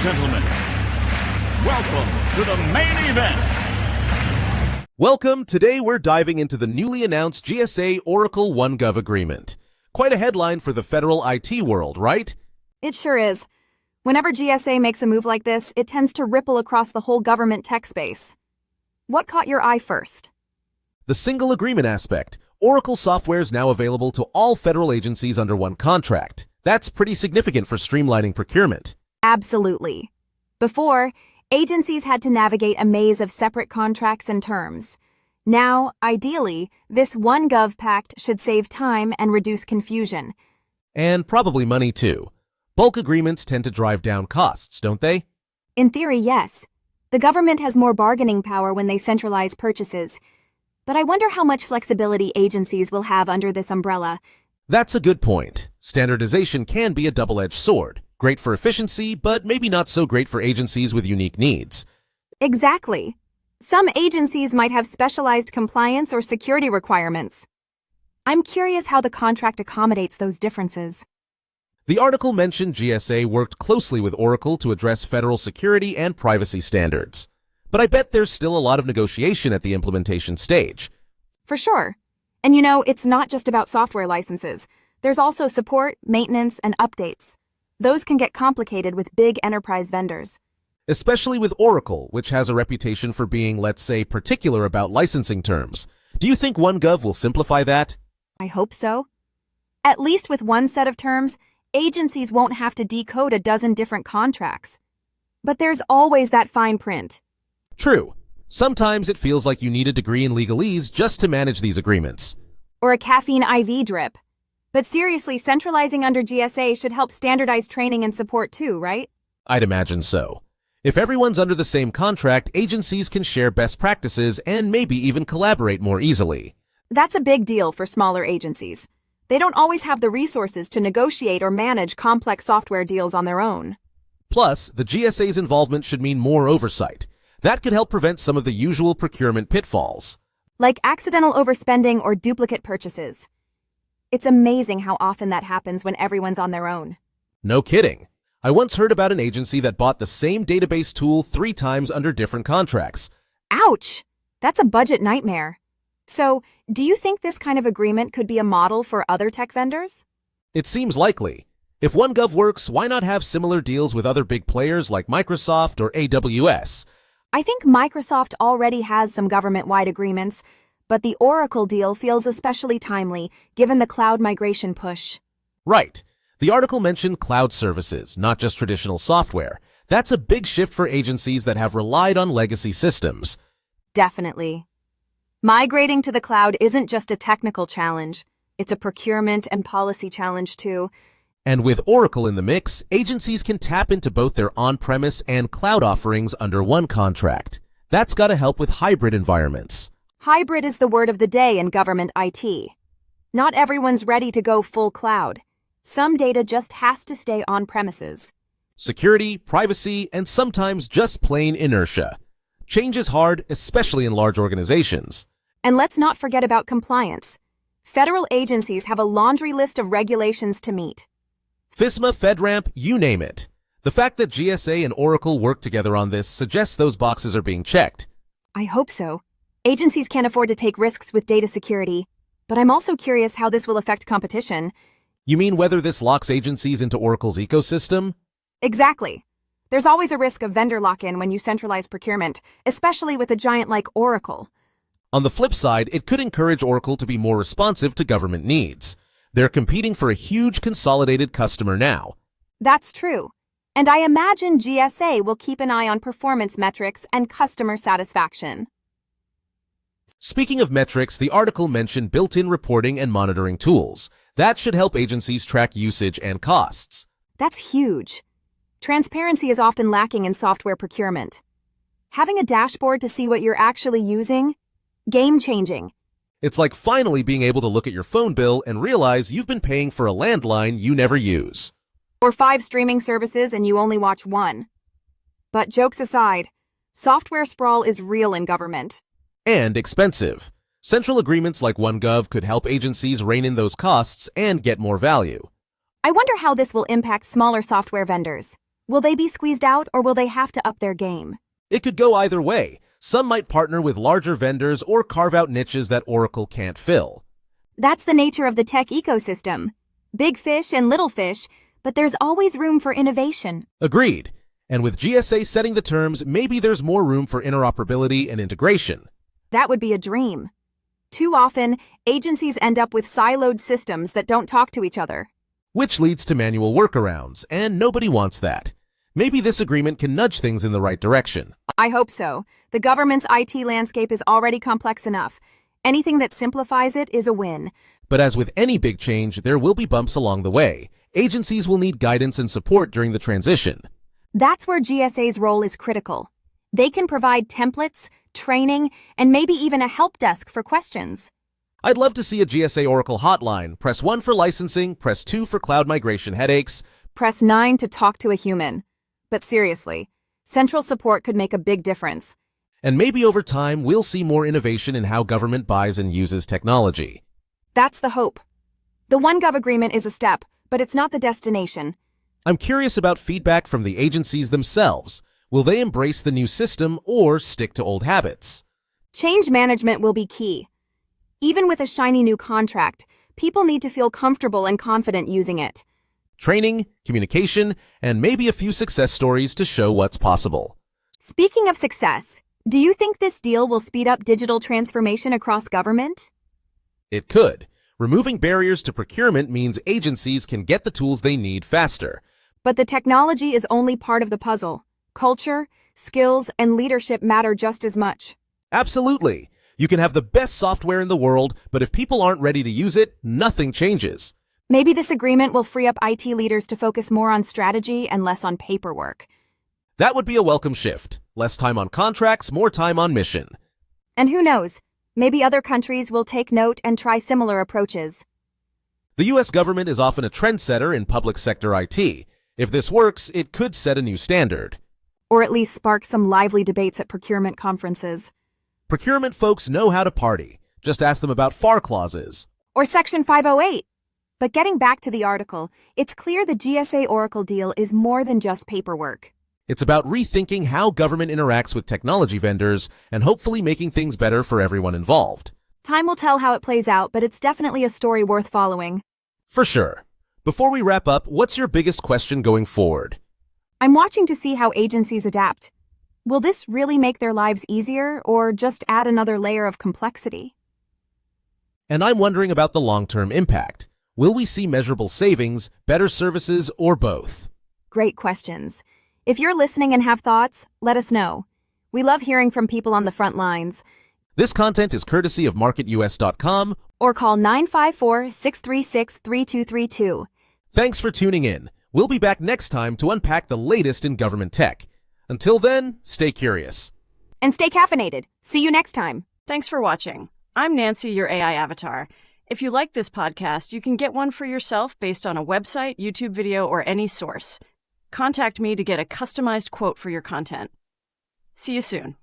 gentlemen, welcome to the main event. Welcome. Today we're diving into the newly announced GSA Oracle OneGov agreement. Quite a headline for the federal IT world, right? It sure is. Whenever GSA makes a move like this, it tends to ripple across the whole government tech space. What caught your eye first? The single agreement aspect. Oracle software is now available to all federal agencies under one contract. That's pretty significant for streamlining procurement. Absolutely. Before, agencies had to navigate a maze of separate contracts and terms. Now, ideally, this OneGov pact should save time and reduce confusion. And probably money too. Bulk agreements tend to drive down costs, don't they? In theory, yes. The government has more bargaining power when they centralize purchases. But I wonder how much flexibility agencies will have under this umbrella. That's a good point. Standardization can be a double-edged sword. Great for efficiency, but maybe not so great for agencies with unique needs. Exactly. Some agencies might have specialized compliance or security requirements. I'm curious how the contract accommodates those differences. The article mentioned GSA worked closely with Oracle to address federal security and privacy standards. But I bet there's still a lot of negotiation at the implementation stage. For sure. And it's not just about software licenses. There's also support, maintenance, and updates. Those can get complicated with big enterprise vendors. Especially with Oracle, which has a reputation for being, let's say, particular about licensing terms. Do you think OneGov will simplify that? I hope so. At least with one set of terms, agencies won't have to decode a dozen different contracts. But there's always that fine print. True. Sometimes it feels like you need a degree in legalese just to manage these agreements. Or a caffeine IV drip. But seriously, centralizing under GSA should help standardize training and support too, right? I'd imagine so. If everyone's under the same contract, agencies can share best practices and maybe even collaborate more easily. That's a big deal for smaller agencies. They don't always have the resources to negotiate or manage complex software deals on their own. Plus, the GSA's involvement should mean more oversight. That could help prevent some of the usual procurement pitfalls. Like accidental overspending or duplicate purchases. It's amazing how often that happens when everyone's on their own. No kidding. I once heard about an agency that bought the same database tool 3 times under different contracts. Ouch! That's a budget nightmare. So, do you think this kind of agreement could be a model for other tech vendors? It seems likely. If OneGov works, why not have similar deals with other big players like Microsoft or AWS? I think Microsoft already has some government-wide agreements, but the Oracle deal feels especially timely, given the cloud migration push. Right. The article mentioned cloud services, not just traditional software. That's a big shift for agencies that have relied on legacy systems. Definitely. Migrating to the cloud isn't just a technical challenge. It's a procurement and policy challenge too. And with Oracle in the mix, agencies can tap into both their on-premise and cloud offerings under one contract. That's got to help with hybrid environments. Hybrid is the word of the day in government IT. Not everyone's ready to go full cloud. Some data just has to stay on premises. Security, privacy, and sometimes just plain inertia. Change is hard, especially in large organizations. And let's not forget about compliance. Federal agencies have a laundry list of regulations to meet. FISMA, FedRAMP, you name it. The fact that GSA and Oracle work together on this suggests those boxes are being checked. I hope so. Agencies can't afford to take risks with data security, but I'm also curious how this will affect competition. You mean whether this locks agencies into Oracle's ecosystem? Exactly. There's always a risk of vendor lock-in when you centralize procurement, especially with a giant like Oracle. On the flip side, it could encourage Oracle to be more responsive to government needs. They're competing for a huge consolidated customer now. That's true. And I imagine GSA will keep an eye on performance metrics and customer satisfaction. Speaking of metrics, the article mentioned built-in reporting and monitoring tools. That should help agencies track usage and costs. That's huge. Transparency is often lacking in software procurement. Having a dashboard to see what you're actually using? Game-changing. It's like finally being able to look at your phone bill and realize you've been paying for a landline you never use. Or 5 streaming services and you only watch one. But jokes aside, software sprawl is real in government. And expensive. Central agreements like OneGov could help agencies rein in those costs and get more value. I wonder how this will impact smaller software vendors. Will they be squeezed out or will they have to up their game? It could go either way. Some might partner with larger vendors or carve out niches that Oracle can't fill. That's the nature of the tech ecosystem. Big fish and little fish, but there's always room for innovation. Agreed. And with GSA setting the terms, maybe there's more room for interoperability and integration. That would be a dream. Too often, agencies end up with siloed systems that don't talk to each other. Which leads to manual workarounds, and nobody wants that. Maybe this agreement can nudge things in the right direction. I hope so. The government's IT landscape is already complex enough. Anything that simplifies it is a win. But as with any big change, there will be bumps along the way. Agencies will need guidance and support during the transition. That's where GSA's role is critical. They can provide templates, training, and maybe even a help desk for questions. I'd love to see a GSA Oracle hotline. Press 1 for licensing, press 2 for cloud migration headaches. Press 9 to talk to a human. But seriously, central support could make a big difference. And maybe over time, we'll see more innovation in how government buys and uses technology. That's the hope. The OneGov agreement is a step, but it's not the destination. I'm curious about feedback from the agencies themselves. Will they embrace the new system or stick to old habits? Change management will be key. Even with a shiny new contract, people need to feel comfortable and confident using it. Training, communication, and maybe a few success stories to show what's possible. Speaking of success, do you think this deal will speed up digital transformation across government? It could. Removing barriers to procurement means agencies can get the tools they need faster. But the technology is only part of the puzzle. Culture, skills, and leadership matter just as much. Absolutely. You can have the best software in the world, but if people aren't ready to use it, nothing changes. Maybe this agreement will free up IT leaders to focus more on strategy and less on paperwork. That would be a welcome shift. Less time on contracts, more time on mission. And who knows, maybe other countries will take note and try similar approaches. The U.S. government is often a trendsetter in public sector IT. If this works, it could set a new standard. Or at least spark some lively debates at procurement conferences. Procurement folks know how to party. Just ask them about FAR clauses. Or Section 508. But getting back to the article, it's clear the GSA Oracle deal is more than just paperwork. It's about rethinking how government interacts with technology vendors and hopefully making things better for everyone involved. Time will tell how it plays out, but it's definitely a story worth following. For sure. Before we wrap up, what's your biggest question going forward? I'm watching to see how agencies adapt. Will this really make their lives easier or just add another layer of complexity? And I'm wondering about the long-term impact. Will we see measurable savings, better services, or both? Great questions. If you're listening and have thoughts, let us know. We love hearing from people on the front lines. This content is courtesy of MarketUS.com or call 954-636-3232. Thanks for tuning in. We'll be back next time to unpack the latest in government tech. Until then, stay curious. And stay caffeinated. See you next time. Thanks for watching. I'm Nancy, your AI avatar. If you like this podcast, you can get one for yourself based on a website, YouTube video, or any source. Contact me to get a customized quote for your content. See you soon.